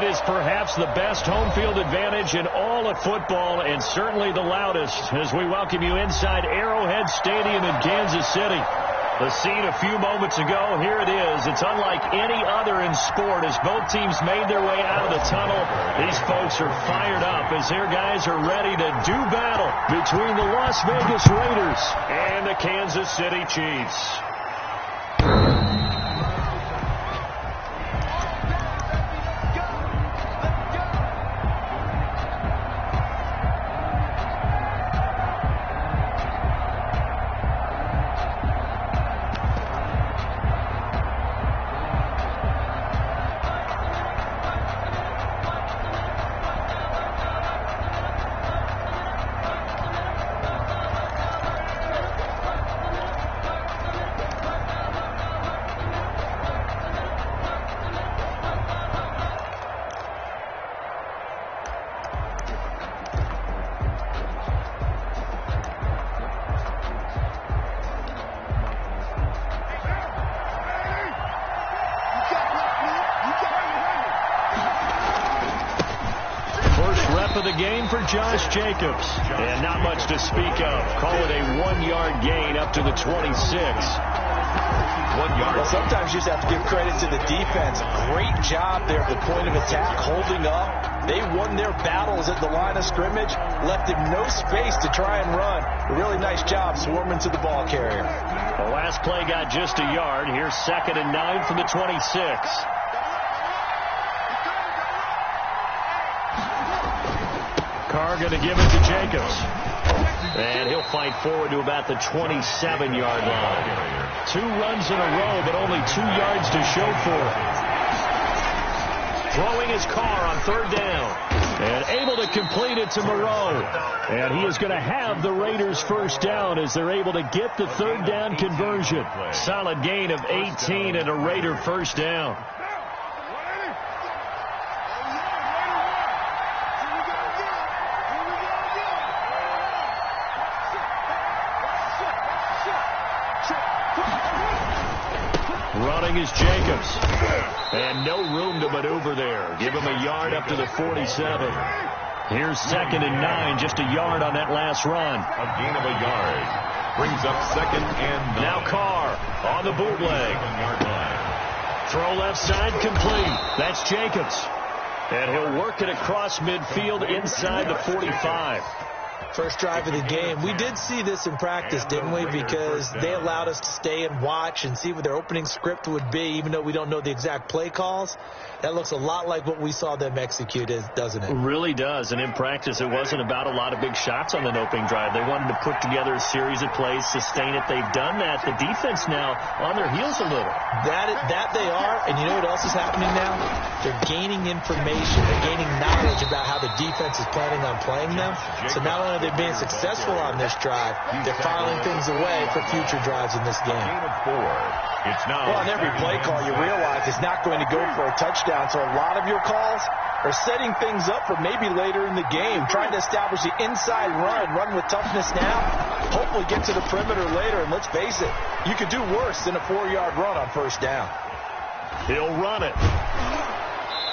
It is perhaps the best home field advantage in all of football, and certainly the loudest, as we welcome you inside Arrowhead Stadium in Kansas City. The scene a few moments ago, here it is. It's unlike any other in sport as both teams made their way out of the tunnel. These folks are fired up as their guys are ready to do battle between the Las Vegas Raiders and the Kansas City Chiefs. Of the game for Josh Jacobs, and not much to speak of. Call it a 1-yard gain up to the 26. 1 yard. Well, sometimes you just have to give credit to the defense. Great job there at the point of attack, holding up. They won their battles at the line of scrimmage, left him no space to try and run. A really nice job swarming to the ball carrier. The last play got just a yard. Here's 2nd and 9 from the 26. Carr going to give it to Jacobs. And he'll fight forward to about the 27-yard line. 2 runs in a row, but only 2 yards to show for it. Throwing his Carr on 3rd down. And able to complete it to Moreau. And he is going to have the Raiders first down as they're able to get the 3rd down conversion. Solid gain of 18 and a Raider first down. Running is Jacobs. And no room to maneuver there. Give him a yard up to the 47. Here's 2nd and 9. Just a yard on that last run. A gain of a yard. Brings up 2nd and 9. Now Carr on the bootleg. 1-yard line. Throw left side complete. That's Jacobs. And he'll work it across midfield inside the 45. First drive of the game. We did see this in practice, didn't we? Because they allowed us to stay and watch and see what their opening script would be, even though we don't know the exact play calls. That looks a lot like what we saw them execute, doesn't it? It really does. And in practice, it wasn't about a lot of big shots on the opening drive. They wanted to put together a series of plays, sustain it. They've done that. The defense now on their heels a little. That they are. And you know what else is happening now? They're gaining information. They're gaining knowledge about how the defense is planning on playing them. So not only are they being successful on this drive, they're filing things away for future drives in this game. Gain of 4. It's now. Well, on every play call, you realize it's not going to go for a touchdown. So a lot of your calls are setting things up for maybe later in the game, trying to establish the inside run with toughness now, hopefully get to the perimeter later. And let's face it, you could do worse than a 4-yard run on first down. He'll run it.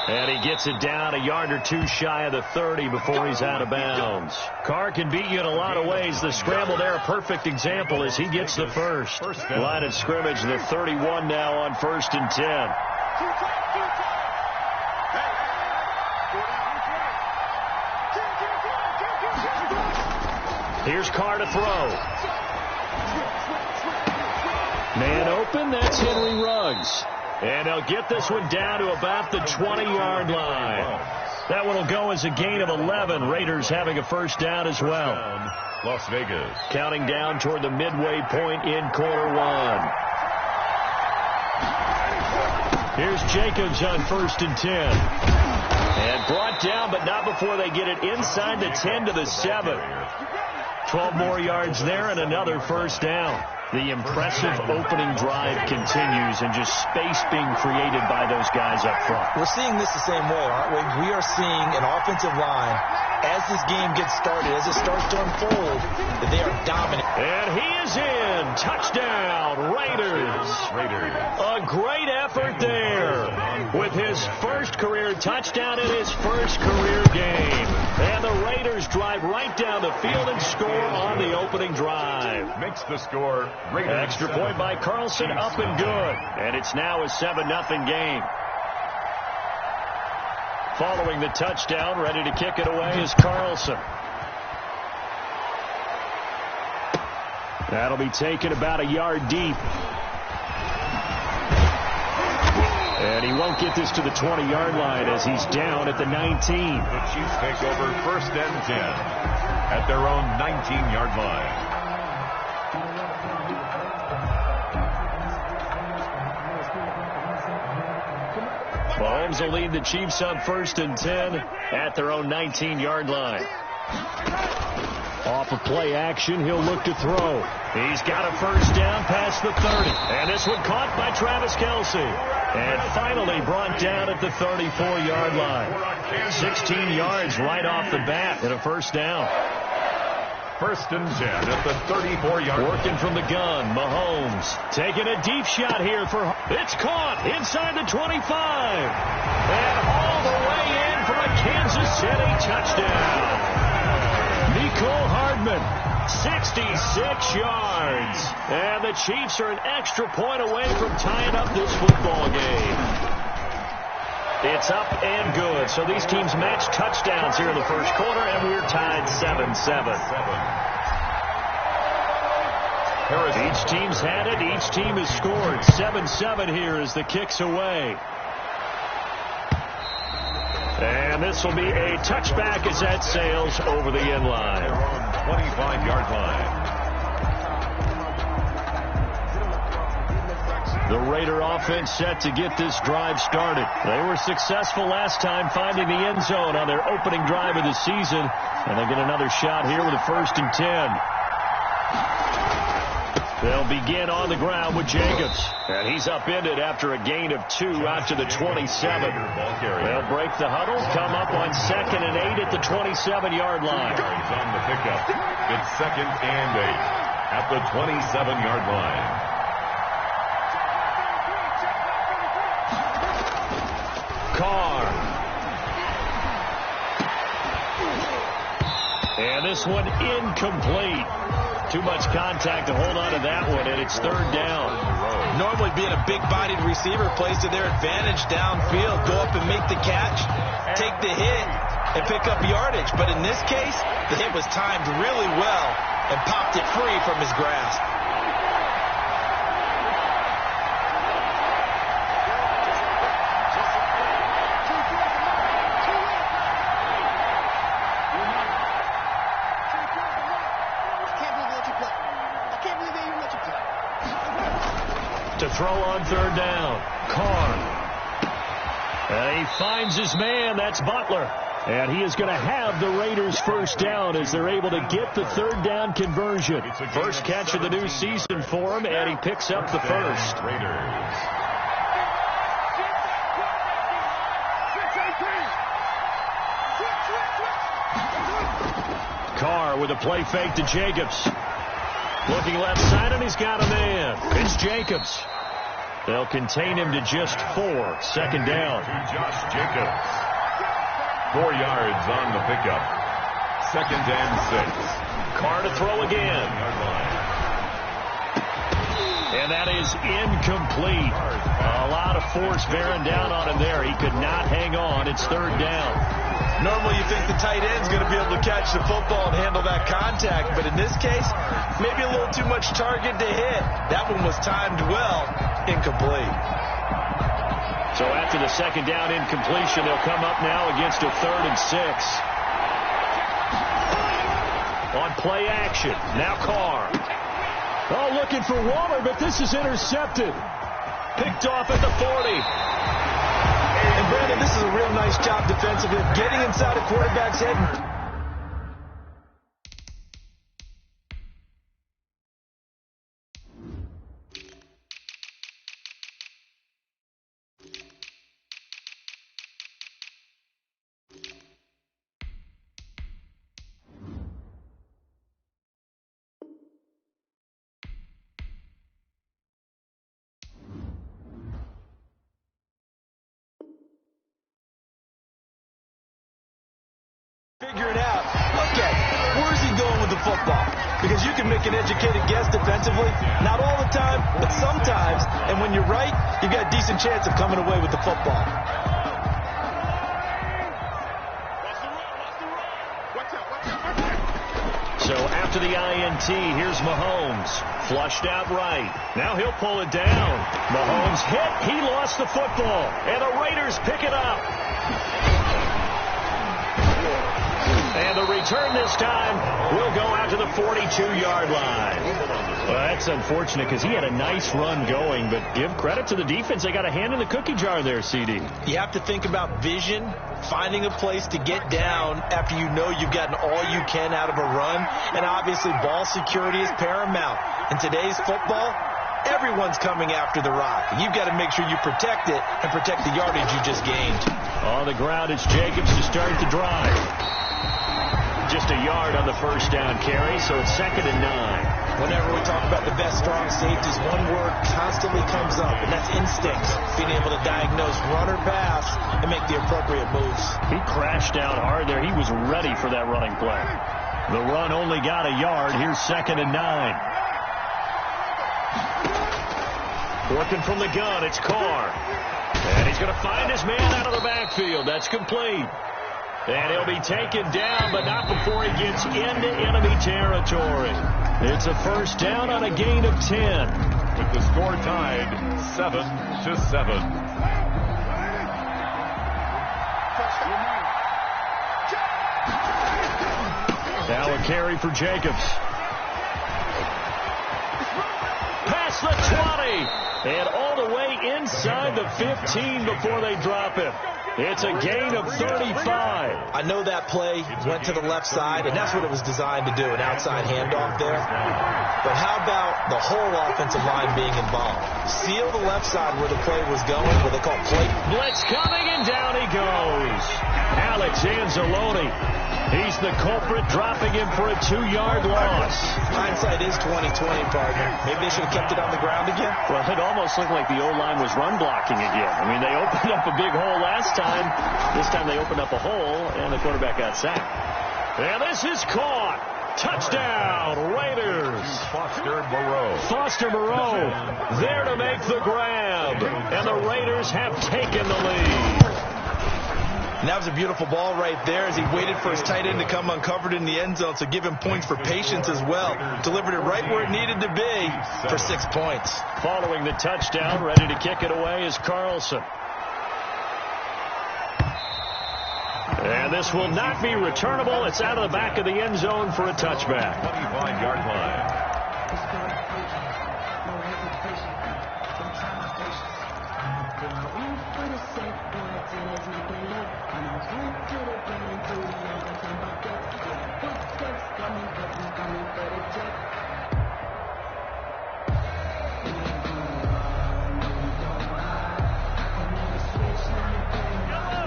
And he gets it down a yard or 2 shy of the 30 before he's out of bounds. Carr can beat you in a lot of ways. The scramble there, a perfect example as he gets the first. Line of scrimmage, the 31 now on 1st and 10. Here's Carr to throw. Man open, that's Henry Ruggs. And they'll get this one down to about the 20-yard line. That one will go as a gain of 11. Raiders having a first down as well. Las Vegas. Counting down toward the midway point in quarter 1. Here's Jacobs on 1st and 10. And brought down, but not before they get it inside the 10 to the 7. 12 more yards there and another first down. The impressive opening drive continues and just space being created by those guys up front. We're seeing this the same way, aren't we? We are seeing an offensive line, as this game gets started, as it starts to unfold, that they are dominant. And he is in. Touchdown, Raiders. Raiders. A great effort there. with his first career touchdown in his first career game. And the Raiders drive right down the field and score on the opening drive. Makes the score Raiders. Extra point by Carlson, up and good. And it's now a 7-0 game. Following the touchdown, ready to kick it away is Carlson. That'll be taken about a yard deep. And he won't get this to the 20-yard line as he's down at the 19. The Chiefs take over 1st and 10 at their own 19-yard line. Mahomes will lead the Chiefs on 1st and 10 at their own 19-yard line. Off of play action, he'll look to throw. He's got a 1st down past the 30. And this one caught by Travis Kelce. And finally brought down at the 34-yard line. 16 yards right off the bat and a 1st down. 1st and 10 at the 34-yard line. Working from the gun, Mahomes taking a deep shot here for... It's caught inside the 25. And all the way in for a Kansas City touchdown. Nicole Hardman, 66 yards. And the Chiefs are an extra point away from tying up this football game. It's up and good. So these teams match touchdowns here in the first quarter, and we're tied 7-7. Each team's had it. Each team has scored. 7-7 here as the kick's away. And this will be a touchback as that sails over the end line. 25-yard line. The Raider offense set to get this drive started. They were successful last time finding the end zone on their opening drive of the season. And they get another shot here with a 1st and 10. They'll begin on the ground with Jacobs. And he's upended after a gain of 2 out to the 27. They'll break the huddle, come up on 2nd and 8 at the 27-yard line. He's on the pickup. It's 2nd and 8 at the 27-yard line. Carr. And this one incomplete. Too much contact to hold on to that one, and it's 3rd down. Normally being a big-bodied receiver plays to their advantage downfield. Go up and make the catch, take the hit, and pick up yardage. But in this case, the hit was timed really well and popped it free from his grasp. To throw on 3rd down. Carr. And he finds his man. That's Butler. And he is going to have the Raiders' 1st down as they're able to get the 3rd down conversion. First catch of the new season for him, and he picks up the 1st. Raiders. Carr with a play fake to Jacobs. Looking left side, and he's got a man. It's Jacobs. They'll contain him to just 4. 2nd down. To Josh Jacobs. 4 yards on the pickup. 2nd and 6. Carr to throw again. And that is incomplete. A lot of force bearing down on him there. He could not hang on. It's 3rd down. Normally you think the tight end's going to be able to catch the football and handle that contact, but in this case, maybe a little too much target to hit. That one was timed well, incomplete. So after the 2nd down incompletion, they'll come up now against a 3rd and 6. On play action, now Carr. Oh, looking for Waller, but this is intercepted. Picked off at the 40. And Brandon, this is a real nice job defensively, getting inside a quarterback's head. Figuring out, okay, where's he going with the football? Because you can make an educated guess defensively. Not all the time, but sometimes. And when you're right, you've got a decent chance of coming away with the football. So after the INT, here's Mahomes. Flushed out right. Now he'll pull it down. Mahomes hit. He lost the football. And the Raiders pick it up. And the return this time will go out to the 42-yard line. Well, that's unfortunate because he had a nice run going, but give credit to the defense. They got a hand in the cookie jar there, CD. You have to think about vision, finding a place to get down after you know you've gotten all you can out of a run, and obviously ball security is paramount. In today's football, everyone's coming after the rock. You've got to make sure you protect it and protect the yardage you just gained. On the ground, it's Jacobs to start the drive. Just a yard on the first down carry, so it's 2nd and 9. Whenever we talk about the best strong safeties, one word constantly comes up, and that's instincts. Being able to diagnose run or pass and make the appropriate moves. He crashed down hard there. He was ready for that running play. The run only got a yard. Here's 2nd and 9. Working from the gun, it's Carr. And he's going to find his man out of the backfield. That's complete. And he'll be taken down, but not before he gets into enemy territory. It's a first down on a gain of 10. With the score tied 7-7. Now a carry for Jacobs. Past the 20. And all the way inside the 15 before they drop him. It's a gain of 35. I know that play went to the left side, and that's what it was designed to do, an outside handoff there. But how about the whole offensive line being involved? Seal the left side where the play was going, what they call play. Blitz coming, and down he goes. Alex Anzalone. He's the culprit, dropping him for a 2-yard loss. Hindsight is 20/20, partner. Maybe they should have kept it on the ground again. Well, it almost looked like the O-line was run blocking again. I mean, they opened up a big hole last time. This time they opened up a hole, and the quarterback got sacked. And this is caught. Touchdown, Raiders. Foster Moreau there to make the grab. And the Raiders have taken the lead. And that was a beautiful ball right there as he waited for his tight end to come uncovered in the end zone, so give him points for patience as well. Delivered it right where it needed to be for 6 points. Following the touchdown, ready to kick it away is Carlson. And this will not be returnable. It's out of the back of the end zone for a touchback. 25-yard line.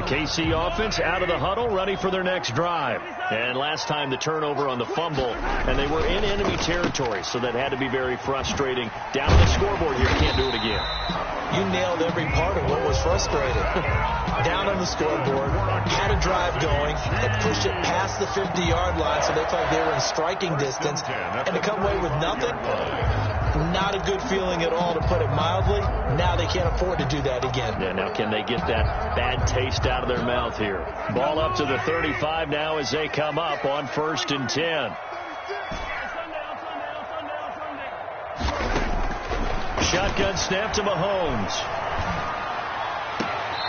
KC offense out of the huddle, ready for their next drive. And last time the turnover on the fumble, and they were in enemy territory, so that had to be very frustrating. Down on the scoreboard here, can't do it again. You nailed every part of what was frustrating. Down on the scoreboard, had a drive going, and pushed it past the 50-yard line, so they felt they were in striking distance, and to come away with nothing, not a good feeling at all, to put it mildly. Now they can't afford to do that again. Yeah, now can they get that bad taste out of their mouth here? Ball up to the 35 now as they come up on 1st and 10. Shotgun snap to Mahomes.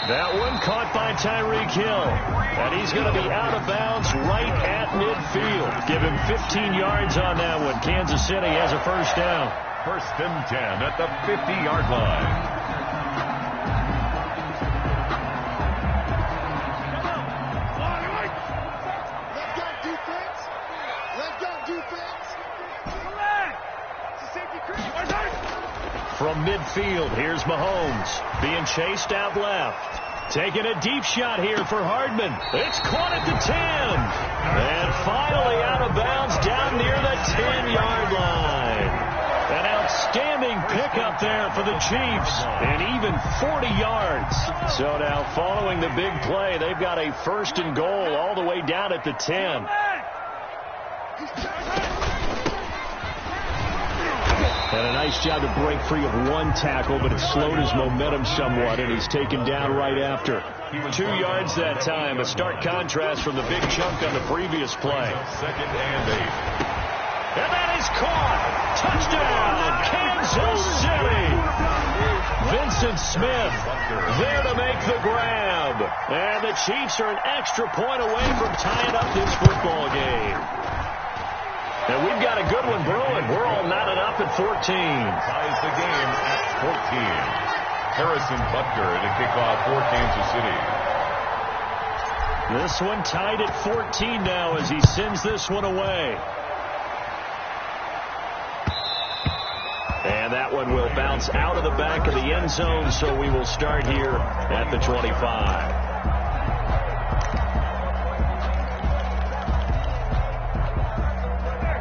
That one caught by Tyreek Hill. And he's going to be out of bounds right at midfield. Give him 15 yards on that one. Kansas City has a first down. 1st and 10 at the 50-yard line. From midfield, here's Mahomes being chased out left. Taking a deep shot here for Hardman. It's caught at the 10. And finally out of bounds down near the 10-yard line. An outstanding pickup out there for the Chiefs, and even 40 yards. So now following the big play, they've got a 1st and goal all the way down at the 10. And a nice job to break free of one tackle, but it slowed his momentum somewhat, and he's taken down right after. 2 yards that time, a stark contrast from the big chunk on the previous play. 2nd and 8. And that is caught. Touchdown, Kansas City. Vincent Smith there to make the grab. And the Chiefs are an extra point away from tying up this football game. And we've got a good one brewing. We're all knotted up at 14. Ties the game at 14. Harrison Butker to kick off for Kansas City. This one tied at 14 now as he sends this one away. And that one will bounce out of the back of the end zone, so we will start here at the 25.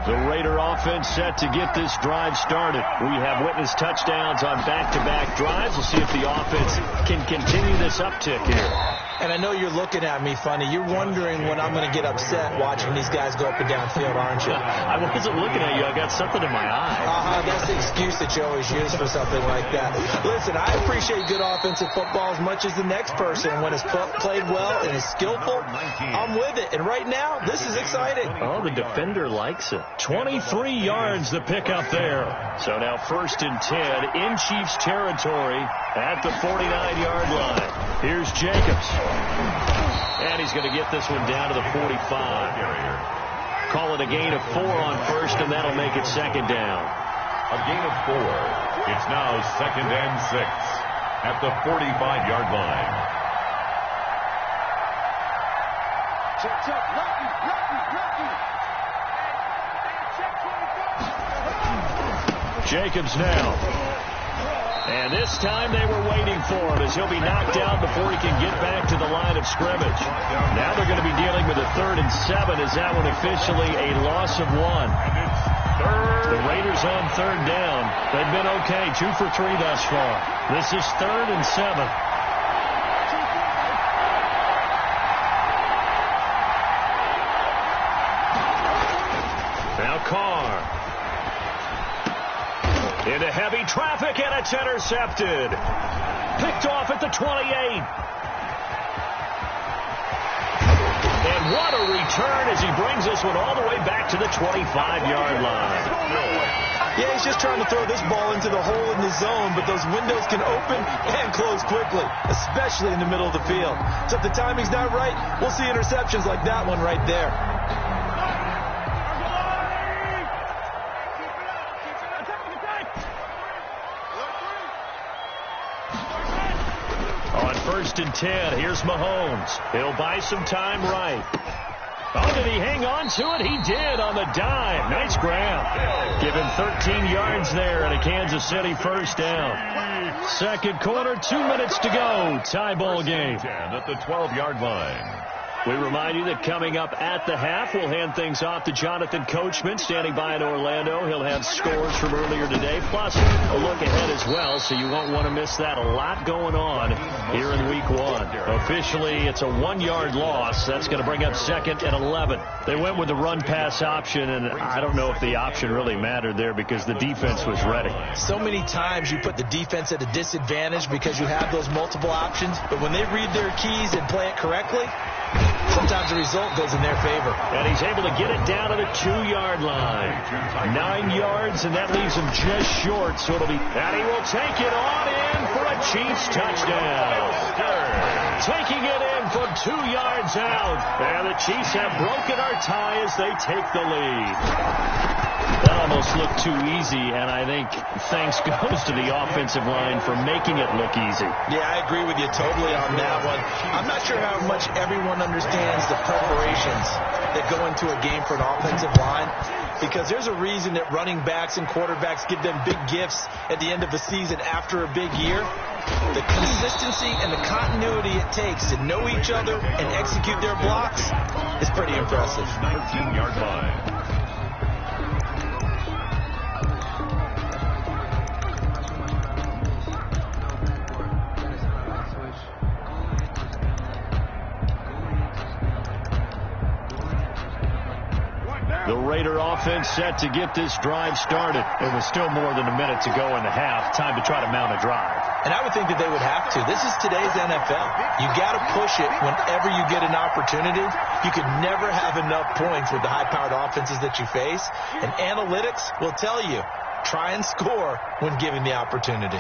The Raider offense set to get this drive started. We have witnessed touchdowns on back-to-back drives. We'll see if the offense can continue this uptick here. And I know you're looking at me funny. You're wondering when I'm going to get upset watching these guys go up and down field, aren't you? I wasn't looking at you. I got something in my eye. That's the excuse that you always use for something like that. Listen, I appreciate good offensive football as much as the next person. When it's played well and is skillful, I'm with it. And right now, this is exciting. Oh, the defender likes it. 23 yards the pickup there. So now 1st and 10 in Chiefs territory at the 49-yard line. Here's Jacobs. And he's going to get this one down to the 45. Call it a gain of 4 on 1st, and that'll make it 2nd down. A gain of 4. It's now 2nd and 6 at the 45-yard line. Jacobs now. And this time they were waiting for him as he'll be knocked out before he can get back to the line of scrimmage. Now they're going to be dealing with a 3rd and 7 as that one officially a loss of 1. The Raiders on 3rd down. They've been okay, 2 for 3 thus far. This is 3rd and 7. Now Carr. Into heavy traffic, and it's intercepted. Picked off at the 28. And what a return as he brings this one all the way back to the 25-yard line. Yeah, he's just trying to throw this ball into the hole in the zone, but those windows can open and close quickly, especially in the middle of the field. So if the timing's not right, we'll see interceptions like that one right there. On 1st and 10, here's Mahomes. He'll buy some time right. Oh, did he hang on to it? He did on the dime. Nice grab. Give him 13 yards there and a Kansas City 1st down. 2nd quarter, 2 minutes to go. Tie ball game. 10 at the 12-yard line. We remind you that coming up at the half, we'll hand things off to Jonathan Coachman, standing by in Orlando. He'll have scores from earlier today, plus a look ahead as well, so you won't want to miss that. A lot going on here in Week 1. Officially, it's a 1-yard loss. That's going to bring up 2nd and 11. They went with the run-pass option, and I don't know if the option really mattered there because the defense was ready. So many times you put the defense at a disadvantage because you have those multiple options, but when they read their keys and play it correctly, sometimes the result goes in their favor. And he's able to get it down to the 2-yard line. 9 yards, and that leaves him just short. So it'll be, and he will take it on in for a Chiefs touchdown. Taking it in from 2 yards out. And the Chiefs have broken our tie as they take the lead. That almost looked too easy, and I think thanks goes to the offensive line for making it look easy. Yeah, I agree with you totally on that one. I'm not sure how much everyone understands the preparations that go into a game for an offensive line, because there's a reason that running backs and quarterbacks give them big gifts at the end of a season after a big year. The consistency and the continuity it takes to know each other and execute their blocks is pretty impressive. 19-yard line. Raider offense set to get this drive started. It was still more than a minute to go in the half. Time to try to mount a drive. And I would think that they would have to. This is today's NFL. You got to push it whenever you get an opportunity. You could never have enough points with the high-powered offenses that you face. And analytics will tell you, try and score when given the opportunity.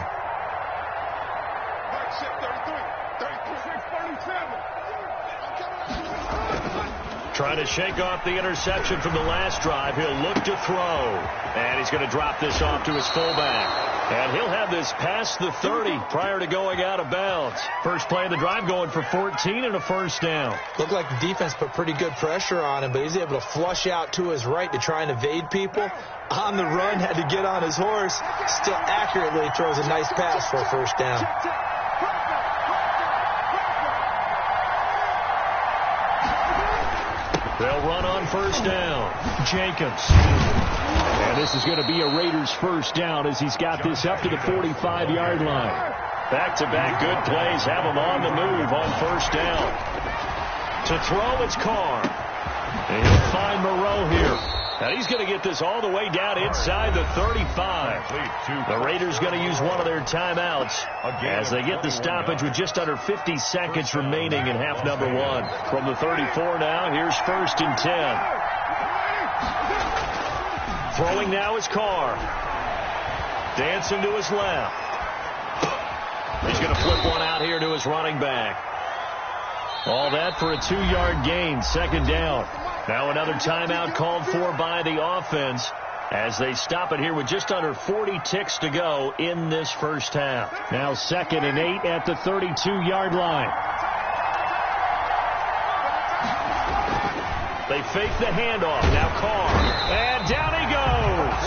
Trying to shake off the interception from the last drive. He'll look to throw. And he's going to drop this off to his fullback. And he'll have this past the 30 prior to going out of bounds. First play of the drive going for 14 and a first down. Looked like the defense put pretty good pressure on him, but he's able to flush out to his right to try and evade people. On the run, had to get on his horse. Still accurately throws a nice pass for a first down. They'll run on first down. Jacobs. And this is going to be a Raiders first down as he's got this up to the 45-yard line. Back-to-back good plays have him on the move on first down. To throw, it's Carr. And he'll find Moreau here. Now he's going to get this all the way down inside the 35. The Raiders going to use one of their timeouts as they get the stoppage with just under 50 seconds remaining in half number one. From the 34 now, here's first and 10. Throwing now is Carr. Dancing to his left. He's going to flip one out here to his running back. All that for a 2-yard gain, second down. Now another timeout called for by the offense as they stop it here with just under 40 ticks to go in this first half. Now 2nd and 8 at the 32-yard line. They fake the handoff. Now Carr. And down he goes.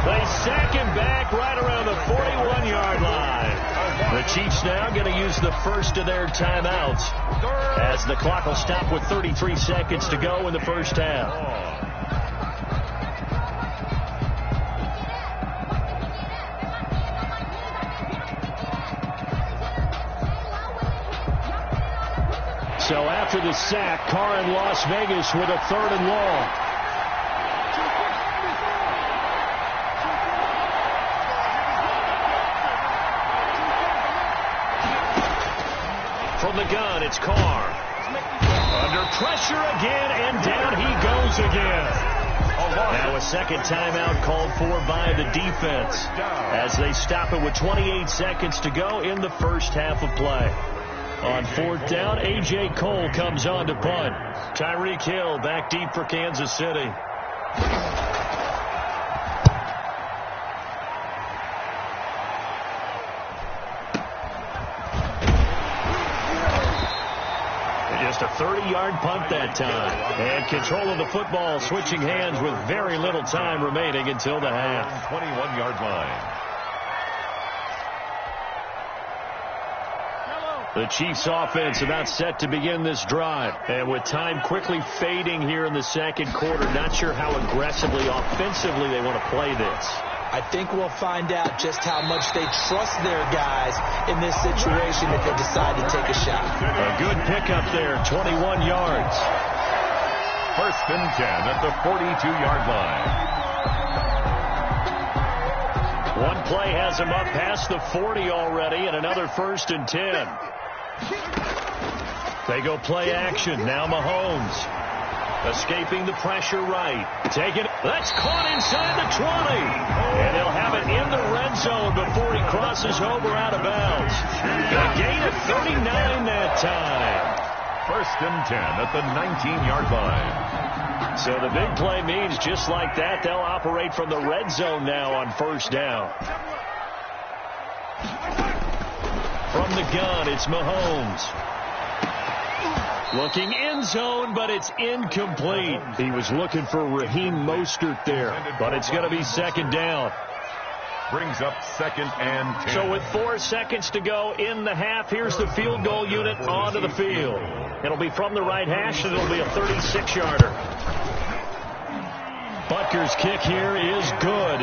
They sack him back right around the 41-yard line. The Chiefs now going to use the first of their timeouts as the clock will stop with 33 seconds to go in the first half. So after the sack, Carr in Las Vegas with a 3rd and long. From the gun, it's Carr. Under pressure again, and down he goes again. Now a second timeout called for by the defense as they stop it with 28 seconds to go in the first half of play. On 4th down, A.J. Cole comes on to punt. Tyreek Hill back deep for Kansas City. Just a 30-yard punt that time. And control of the football switching hands with very little time remaining until the half. 21-yard line. The Chiefs offense about set to begin this drive. And with time quickly fading here in the second quarter, not sure how aggressively, offensively they want to play this. I think we'll find out just how much they trust their guys in this situation if they decide to take a shot. A good pickup there, 21 yards. 1st and 10 at the 42-yard line. One play has him up past the 40 already, and another 1st and 10. They go play action. Now Mahomes. Escaping the pressure right. Taking it. That's caught inside the 20. And he'll have it in the red zone before he crosses over out of bounds. A gain of 39 that time. 1st and 10 at the 19-yard line. So the big play means just like that, they'll operate from the red zone now on 1st down. From the gun, it's Mahomes. Looking end zone, but it's incomplete. He was looking for Raheem Mostert there, but it's going to be 2nd down. Brings up 2nd and 10. So with 4 seconds to go in the half, here's the field goal unit onto the field. It'll be from the right hash, and it'll be a 36-yarder. Butker's kick here is good.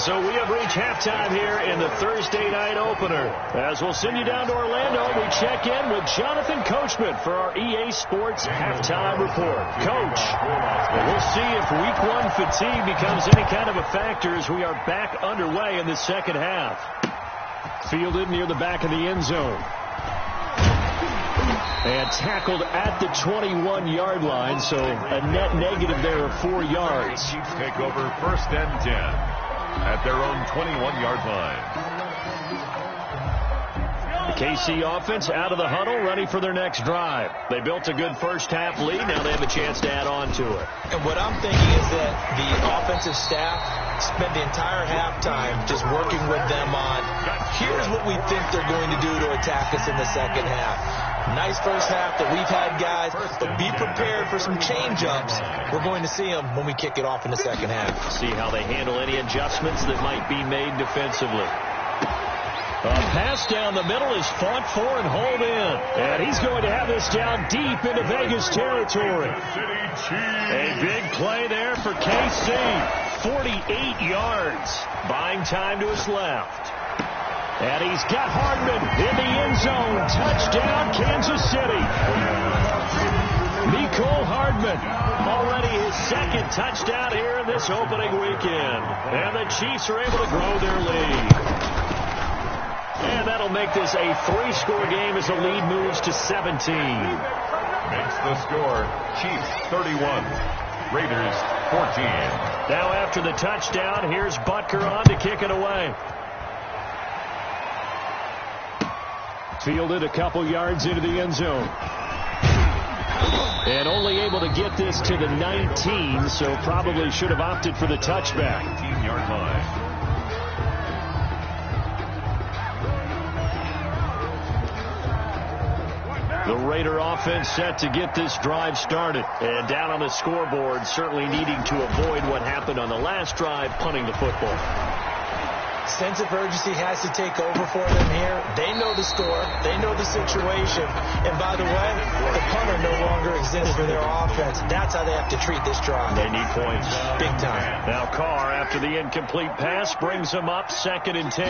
So we have reached halftime here in the Thursday night opener. As we'll send you down to Orlando, we check in with Jonathan Coachman for our EA Sports halftime report. Coach, we'll see if week one fatigue becomes any kind of a factor as we are back underway in the second half. Fielded near the back of the end zone. And tackled at the 21-yard line, so a net negative there of 4 yards. Chiefs take over 1st and 10. At their own 21-yard line. The KC offense out of the huddle, ready for their next drive. They built a good first-half lead. Now they have a chance to add on to it. And what I'm thinking is that the offensive staff spent the entire halftime just working with them on, here's what we think they're going to do to attack us in the second half. Nice first half that we've had, guys, but be prepared for some change-ups. We're going to see them when we kick it off in the second half. See how they handle any adjustments that might be made defensively. A pass down the middle is fought for and hauled in. And he's going to have this down deep into Vegas territory. A big play there for KC. 48 yards. Buying time to his left. And he's got Hardman in the end zone. Touchdown, Kansas City. Mecole Hardman, already his second touchdown here in this opening weekend. And the Chiefs are able to grow their lead. And that'll make this a 3-score game as the lead moves to 17. Makes the score Chiefs 31, Raiders 14. Now after the touchdown, here's Butker on to kick it away. Fielded a couple yards into the end zone. And only able to get this to the 19, so probably should have opted for the touchback. 19-yard line. The Raider offense set to get this drive started. And down on the scoreboard, certainly needing to avoid what happened on the last drive, punting the football. Sense of urgency has to take over for them here. They know the score. They know the situation. And by the way, the punter no longer exists for their offense. That's how they have to treat this drive. They need points. Big time. Now Carr, after the incomplete pass, brings them up 2nd and 10.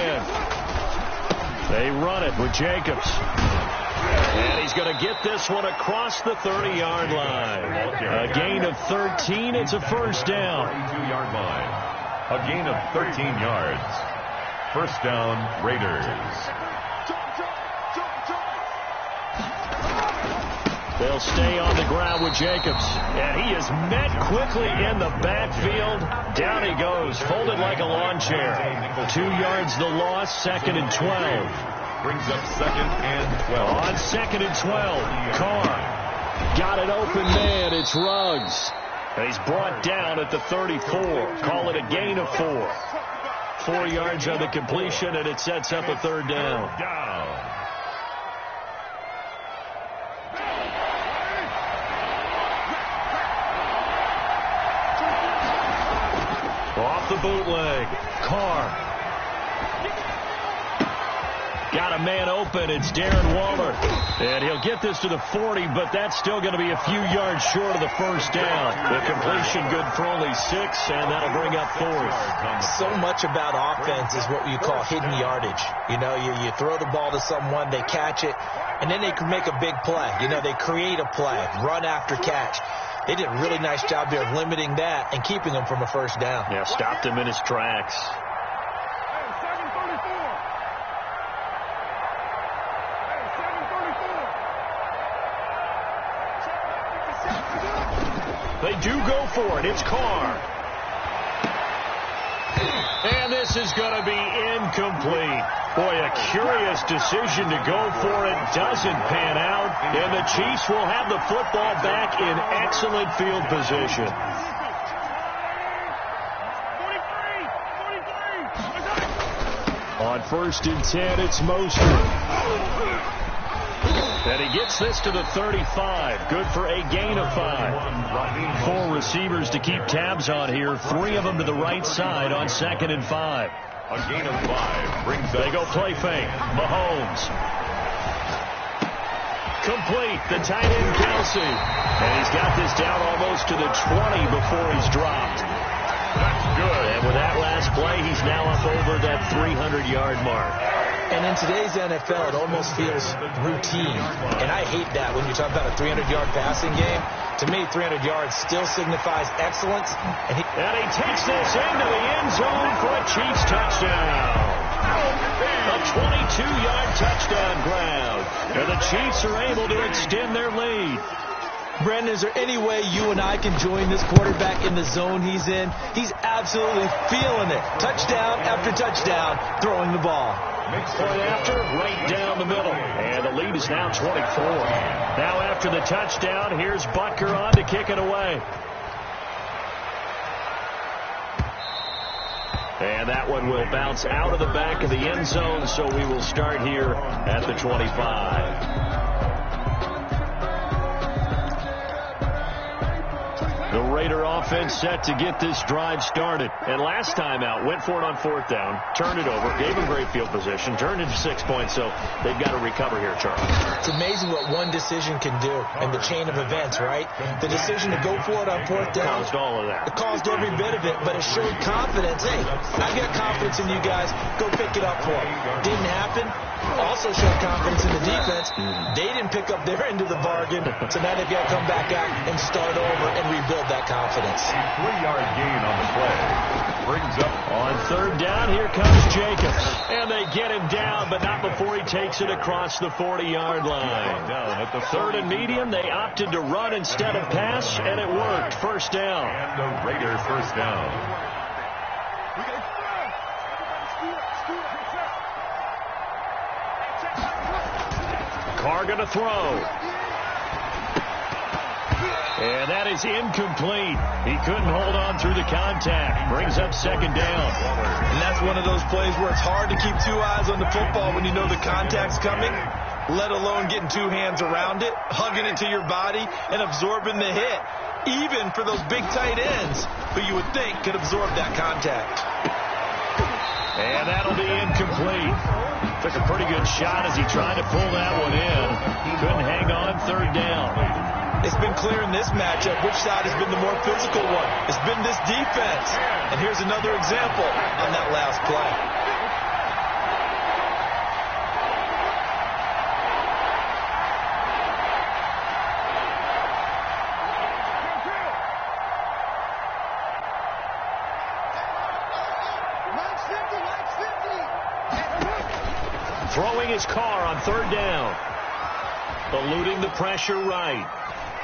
They run it with Jacobs. And he's going to get this one across the 30-yard line. A gain of 13. It's a first down. 32-yard line. A gain of 13 yards. First down, Raiders. They'll stay on the ground with Jacobs. And he is met quickly in the backfield. Down he goes, folded like a lawn chair. 2 yards the loss, 2nd and 12. Brings up 2nd and 12. On 2nd and 12, Carr got an open man. It's Ruggs. And he's brought down at the 34. Call it a gain of 4. 4 yards on the completion, and it sets up a 3rd down. Off the bootleg, Carr. Got a man open. It's Darren Waller. And he'll get this to the 40, but that's still going to be a few yards short of the first down. The completion good for only 6, and that'll bring up 4th. So much about offense is what you call hidden yardage. You know, you throw the ball to someone, they catch it, and then they can make a big play. You know, they create a play, run after catch. They did a really nice job there of limiting that and keeping him from a first down. Yeah, stopped him in his tracks. They do go for it. It's Carr. And this is going to be incomplete. Boy, a curious decision to go for it. Doesn't pan out. And the Chiefs will have the football back in excellent field position. On 1st and 10, it's Mostert. And he gets this to the 35. Good for a gain of 5. 4 receivers to keep tabs on here. 3 of them to the right side on 2nd and 5. A gain of 5 brings They go play fake. Mahomes. Complete. The tight end, Kelsey. And he's got this down almost to the 20 before he's dropped. That's good. And with that last play, he's now up over that 300-yard mark. And in today's NFL, it almost feels routine. And I hate that when you talk about a 300-yard passing game. To me, 300 yards still signifies excellence. And he takes this into the end zone for a Chiefs touchdown. A 22-yard touchdown grab. And the Chiefs are able to extend their lead. Brendan, is there any way you and I can join this quarterback in the zone he's in? He's absolutely feeling it. Touchdown after touchdown, throwing the ball. Point after, right down the middle. And the lead is now 24. Now after the touchdown, here's Butker on to kick it away. And that one will bounce out of the back of the end zone, so we will start here at the 25. The Raider offense set to get this drive started. And last time out, went for it on fourth down, turned it over, gave them great field position, turned into 6 points, so they've got to recover here, Charles. It's amazing what one decision can do in the chain of events, right? The decision to go for it on fourth down. Caused all of that. It caused every bit of it, but it showed confidence. Hey, I got confidence in you guys. Go pick it up for it. Didn't happen. Also showed confidence in the defense. They didn't pick up their end of the bargain, so now they've got to come back out and start over and rebuild that confidence. 3-yard gain on the play. Brings up on third down. Here comes Jacobs. And they get him down, but not before he takes it across the 40-yard line. Down at the third and medium. They opted to run instead of pass, and it worked. First down. And the Raiders first down. Carr going to throw. And that is incomplete. He couldn't hold on through the contact. Brings up second down. And that's one of those plays where it's hard to keep two eyes on the football when you know the contact's coming, let alone getting two hands around it, hugging it to your body, and absorbing the hit. Even for those big tight ends who you would think could absorb that contact. And that'll be incomplete. Took a pretty good shot as he tried to pull that one in. He couldn't hang on third down. It's been clear in this matchup which side has been the more physical one. It's been this defense. And here's another example on that last play. Throwing his car on third down. Eluding the pressure right.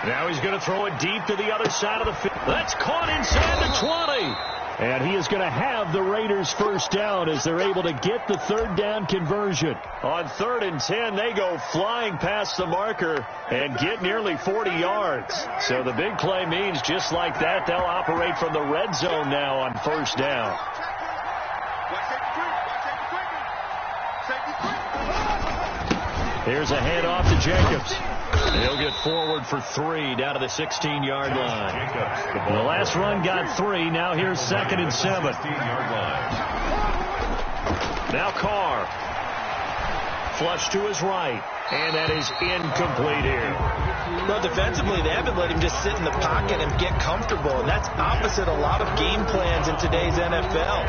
Now he's going to throw it deep to the other side of the field. That's caught inside the 20. And he is going to have the Raiders first down as they're able to get the third down conversion. On 3rd and 10, they go flying past the marker and get nearly 40 yards. So the big play means just like that, they'll operate from the red zone now on first down. Here's a handoff to Jacobs. He'll get forward for 3 down to the 16-yard line. The last run got 3. Now here's 2nd and 7. Now Carr. Flush to his right. And that is incomplete here. Well, defensively, they haven't let him just sit in the pocket and get comfortable. And that's opposite a lot of game plans in today's NFL.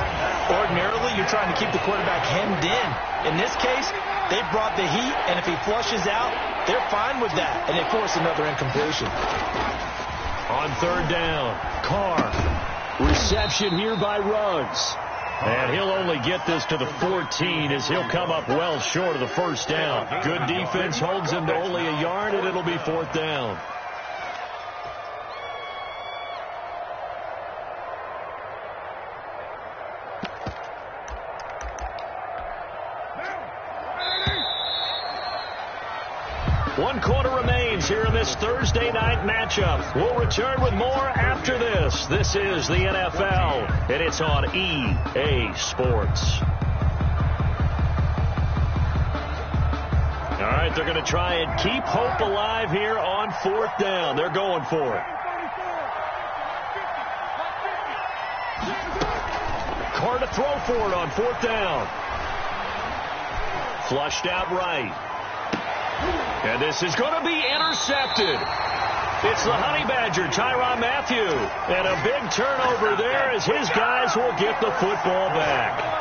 Ordinarily, you're trying to keep the quarterback hemmed in. In this case, they brought the heat, and if he flushes out, they're fine with that, and they force another incompletion. On third down, Carr. Reception here by Ruggs. And he'll only get this to the 14 as he'll come up well short of the first down. Good defense holds him to only a yard, and it'll be 4th down. One quarter remains here in this Thursday night matchup. We'll return with more after this. This is the NFL, and it's on EA Sports. All right, they're going to try and keep hope alive here on 4th down. They're going for it. Carr to throw for it on 4th down. Flushed out right. And this is going to be intercepted. It's the Honey Badger, Tyrann Mathieu. And a big turnover there as his guys will get the football back.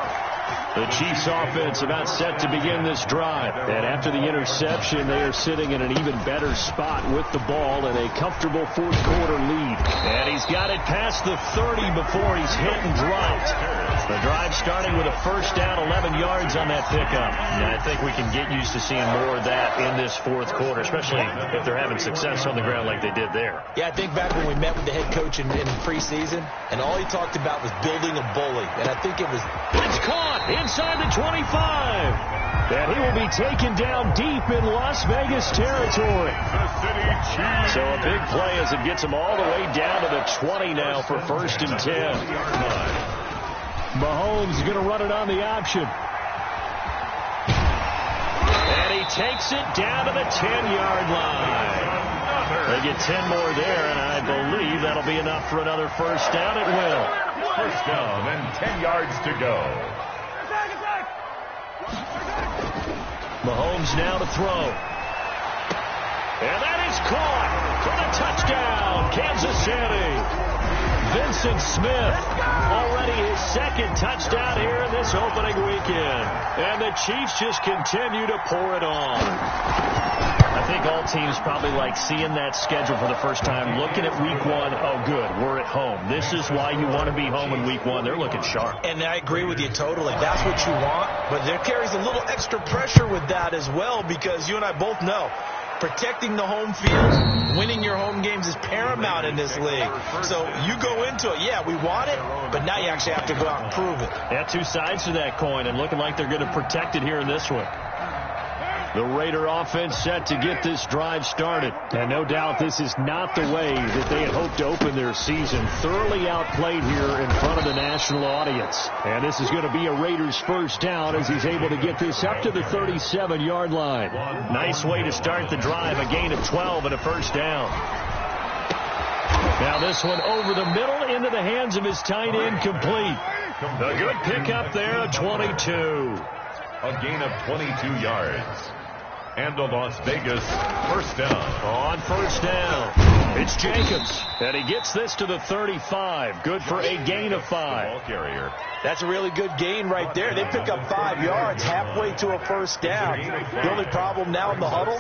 The Chiefs offense about set to begin this drive. And after the interception, they are sitting in an even better spot with the ball and a comfortable fourth quarter lead. And he's got it past the 30 before he's hit and dropped. The drive starting with a first down, 11 yards on that pickup. And I think we can get used to seeing more of that in this fourth quarter, especially if they're having success on the ground like they did there. Yeah, I think back when we met with the head coach in preseason, and all he talked about was building a bully. And I think it was... It's caught inside the 25. And he will be taken down deep in Las Vegas territory. So a big play as it gets him all the way down to the 20 now for first and 10. Mahomes is going to run it on the option. And he takes it down to the 10-yard line. They get 10 more there, and I believe that'll be enough for another first down. It will. First down and 10 yards to go. Mahomes now to throw. And that is caught for the touchdown, Kansas City. Vincent Smith, already his second touchdown here in this opening weekend. And the Chiefs just continue to pour it on. I think all teams probably like seeing that schedule for the first time, looking at week one. Oh, good, we're at home. This is why you want to be home in week one. They're looking sharp. And I agree with you totally. That's what you want. But there carries a little extra pressure with that as well, because you and I both know protecting the home field, winning your home games is paramount in this league. So you go into it, yeah, we want it, but now you actually have to go out and prove it. Yeah, two sides to that coin, and looking like they're going to protect it here in this one. The Raider offense set to get this drive started. And no doubt this is not the way that they had hoped to open their season. Thoroughly outplayed here in front of the national audience. And this is going to be a Raiders first down as he's able to get this up to the 37-yard line. Nice way to start the drive. A gain of 12 and a first down. Now this one over the middle into the hands of his tight end, complete. A good pickup there at 22. A gain of 22 yards. And the Las Vegas first down. On first down, it's Jacobs. And he gets this to the 35. Good for a gain of 5. Ball carrier. That's a really good gain right there. They pick up 5 yards halfway to a first down. The only problem now in the huddle,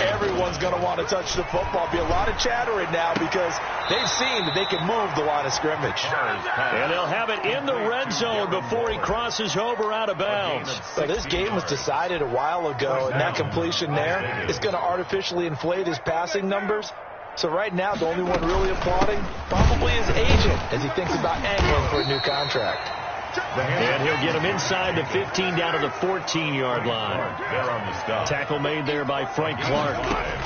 everyone's going to want to touch the football. Be a lot of chattering now because they've seen that they can move the line of scrimmage. And they'll have it in the red zone before he crosses over out of bounds. So this game was decided a while ago, and that completion there is going to artificially inflate his passing numbers. So right now, the only one really applauding probably his agent as he thinks about angling for a new contract. And he'll get him inside the 15 down to the 14-yard line. They're on the stop. Tackle made there by Frank Clark.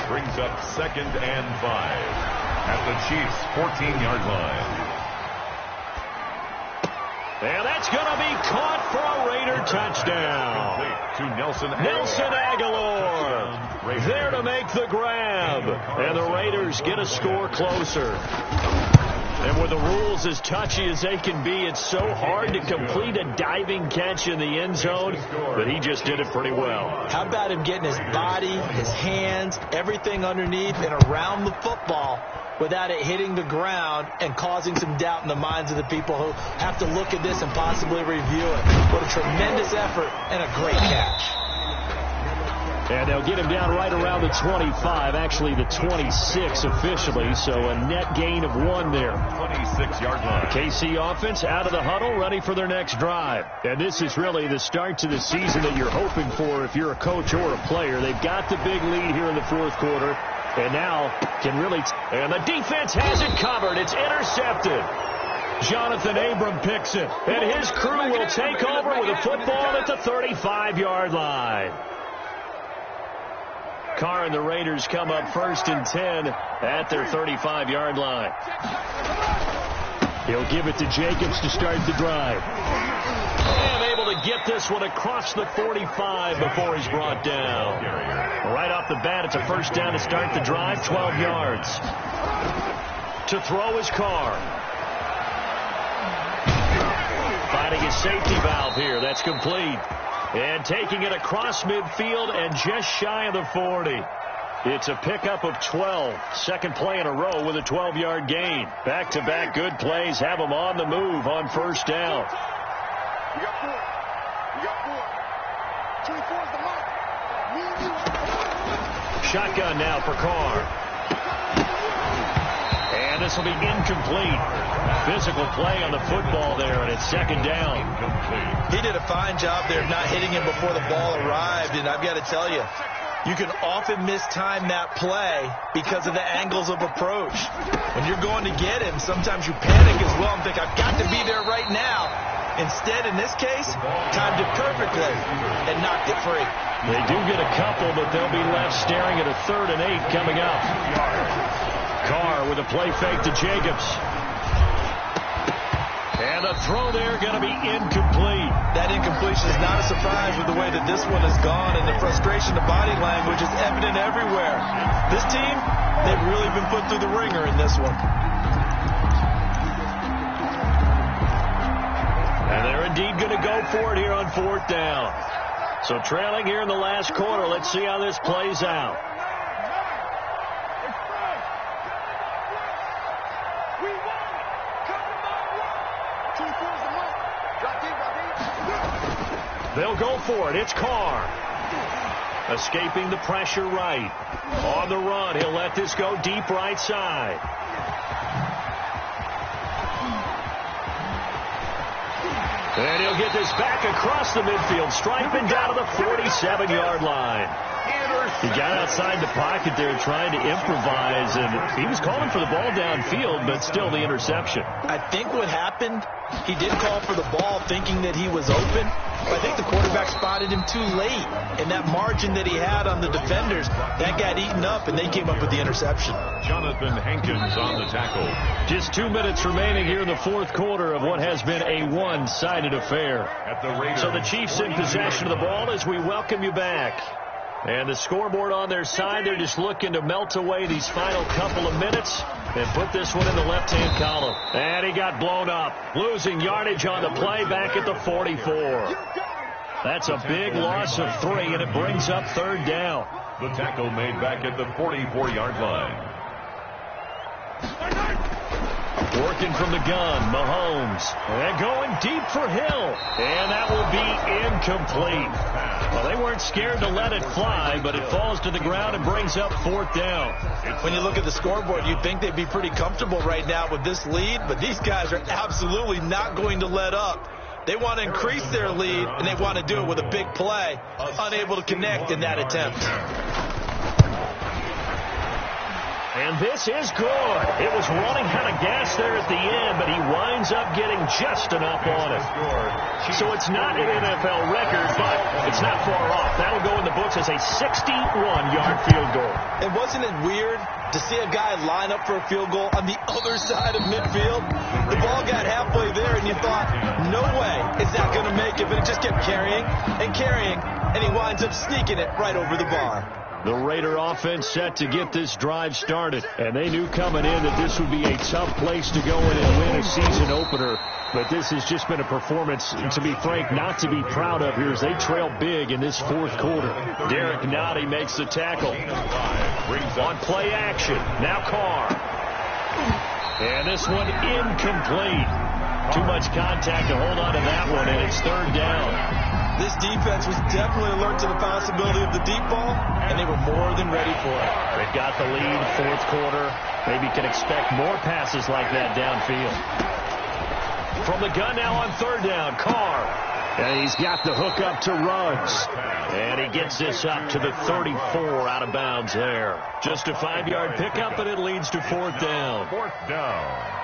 Brings up 2nd and 5 at the Chiefs' 14-yard line. And that's going to be caught for a Raider touchdown. To Nelson Aguilar. There to make the grab. And the Raiders get a score closer. And with the rules as touchy as they can be, it's so hard to complete a diving catch in the end zone, but he just did it pretty well. How about him getting his body, his hands, everything underneath and around the football without it hitting the ground and causing some doubt in the minds of the people who have to look at this and possibly review it. What a tremendous effort and a great catch. And they'll get him down right around the 25, actually the 26 officially, so a net gain of 1 there. 26-yard line. KC offense out of the huddle, ready for their next drive. And this is really the start to the season that you're hoping for if you're a coach or a player. They've got the big lead here in the fourth quarter, and now can really... And the defense has it covered. It's intercepted. Jonathan Abram picks it, and his crew will take over with a football at the 35-yard line. Carr and the Raiders come up 1st and 10 at their 35-yard line. He'll give it to Jacobs to start the drive. And able to get this one across the 45 before he's brought down. Right off the bat, it's a first down to start the drive, 12 yards. To throw is Carr. Finding his safety valve here. That's complete. And taking it across midfield and just shy of the 40. It's a pickup of 12. Second play in a row with a 12-yard gain. Back-to-back good plays have them on the move on first down. You got 4. You got 4. 24 is the mark. Shotgun now for Carr. And this will be incomplete. Physical play on the football there, and it's second down. He did a fine job there of not hitting him before the ball arrived, and I've got to tell you, you can often mistime that play because of the angles of approach. When you're going to get him, sometimes you panic as well and think, I've got to be there right now. Instead, in this case, timed it perfectly and knocked it free. They do get a couple, but they'll be left staring at a 3rd and 8 coming up. Carr with a play fake to Jacobs. And a throw there going to be incomplete. That incompletion is not a surprise with the way that this one has gone, and the frustration, the body language is evident everywhere. This team, they've really been put through the ringer in this one. And they're indeed going to go for it here on 4th down. So trailing here in the last quarter. Let's see how this plays out. They'll go for it. It's Carr. Escaping the pressure right. On the run, he'll let this go deep right side. And he'll get this back across the midfield, striping down to the 47-yard line. He got outside the pocket there trying to improvise, and he was calling for the ball downfield, but still the interception. I think what happened, he did call for the ball thinking that he was open, but I think the quarterback spotted him too late, and that margin that he had on the defenders, that got eaten up, and they came up with the interception. Jonathan Hankins on the tackle. Just 2 minutes remaining here in the 4th quarter of what has been a one-sided affair. So the Chiefs in possession of the ball as we welcome you back. And the scoreboard on their side, they're just looking to melt away these final couple of minutes and put this one in the left-hand column. And he got blown up, losing yardage on the play back at the 44. That's a big loss of 3, and it brings up 3rd down. The tackle made back at the 44-yard line. Working from the gun, Mahomes. And going deep for Hill. And that will be incomplete. Well, they weren't scared to let it fly, but it falls to the ground and brings up 4th down. When you look at the scoreboard, you'd think they'd be pretty comfortable right now with this lead, but these guys are absolutely not going to let up. They want to increase their lead, and they want to do it with a big play, unable to connect in that attempt. And this is good. It was running out of gas there at the end, but he winds up getting just enough on it. So it's not an NFL record, but it's not far off. That'll go in the books as a 61-yard field goal. And wasn't it weird to see a guy line up for a field goal on the other side of midfield? The ball got halfway there, and you thought, no way is that going to make it, but it just kept carrying, and he winds up sneaking it right over the bar. The Raider offense set to get this drive started, and they knew coming in that this would be a tough place to go in and win a season opener. But this has just been a performance, to be frank, not to be proud of here as they trail big in this 4th quarter. Derek Nottie makes the tackle. On play action, now Carr. And this one incomplete. Too much contact to hold on to that one, and it's 3rd down. This defense was definitely alert to the possibility of the deep ball, and they were more than ready for it. They've got the lead, 4th quarter. Maybe can expect more passes like that downfield. From the gun now on 3rd down, Carr. And he's got the hook up to Ruggs. And he gets this up to the 34 out of bounds there. Just a 5-yard pickup, and it leads to 4th down. 4th down.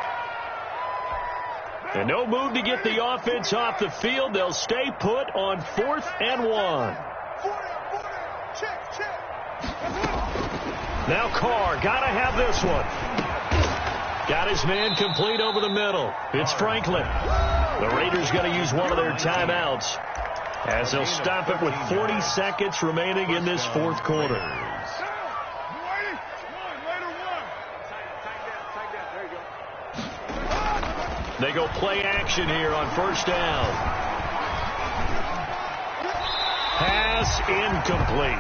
And no move to get the offense off the field. They'll stay put on 4th and 1. Now Carr, got to have this one. Got his man complete over the middle. It's Franklin. The Raiders going to use one of their timeouts as they'll stop it with 40 seconds remaining in this 4th quarter. They go play action here on 1st down. Has pass incomplete.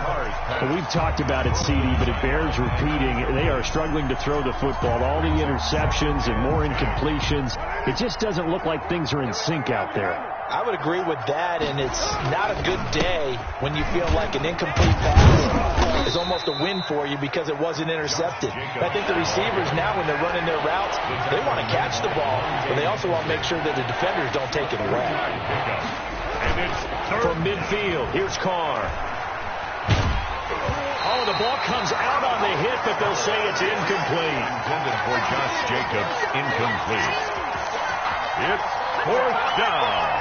Well, we've talked about it, CD, but it bears repeating. They are struggling to throw the football. All the interceptions and more incompletions. It just doesn't look like things are in sync out there. I would agree with that, and it's not a good day when you feel like an incomplete pass is almost a win for you because it wasn't intercepted. I think the receivers now, when they're running their routes, they want to catch the ball, but they also want to make sure that the defenders don't take it away. And it's From midfield, here's Carr. Oh, the ball comes out on the hit, but they'll say it's incomplete. intended for Josh Jacobs, incomplete. It's fourth down.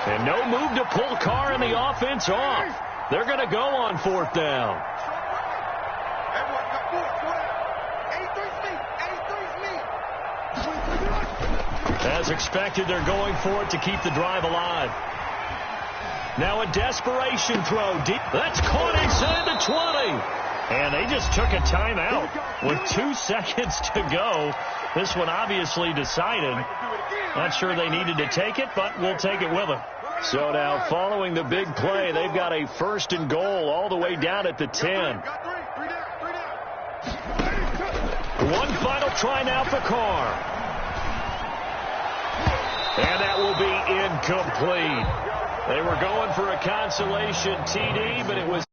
And no move to pull Carr and the offense off. They're going to go on fourth down. As expected, they're going for it to keep the drive alive. Now a desperation throw deep. That's caught inside the 20. And they just took a timeout with 2 seconds to go. This one obviously decided. Not sure they needed to take it, but we'll take it with them. So now following the big play, they've got a 1st and goal all the way down at the 10. One final try now for Carr. And that will be incomplete. They were going for a consolation TD, but it was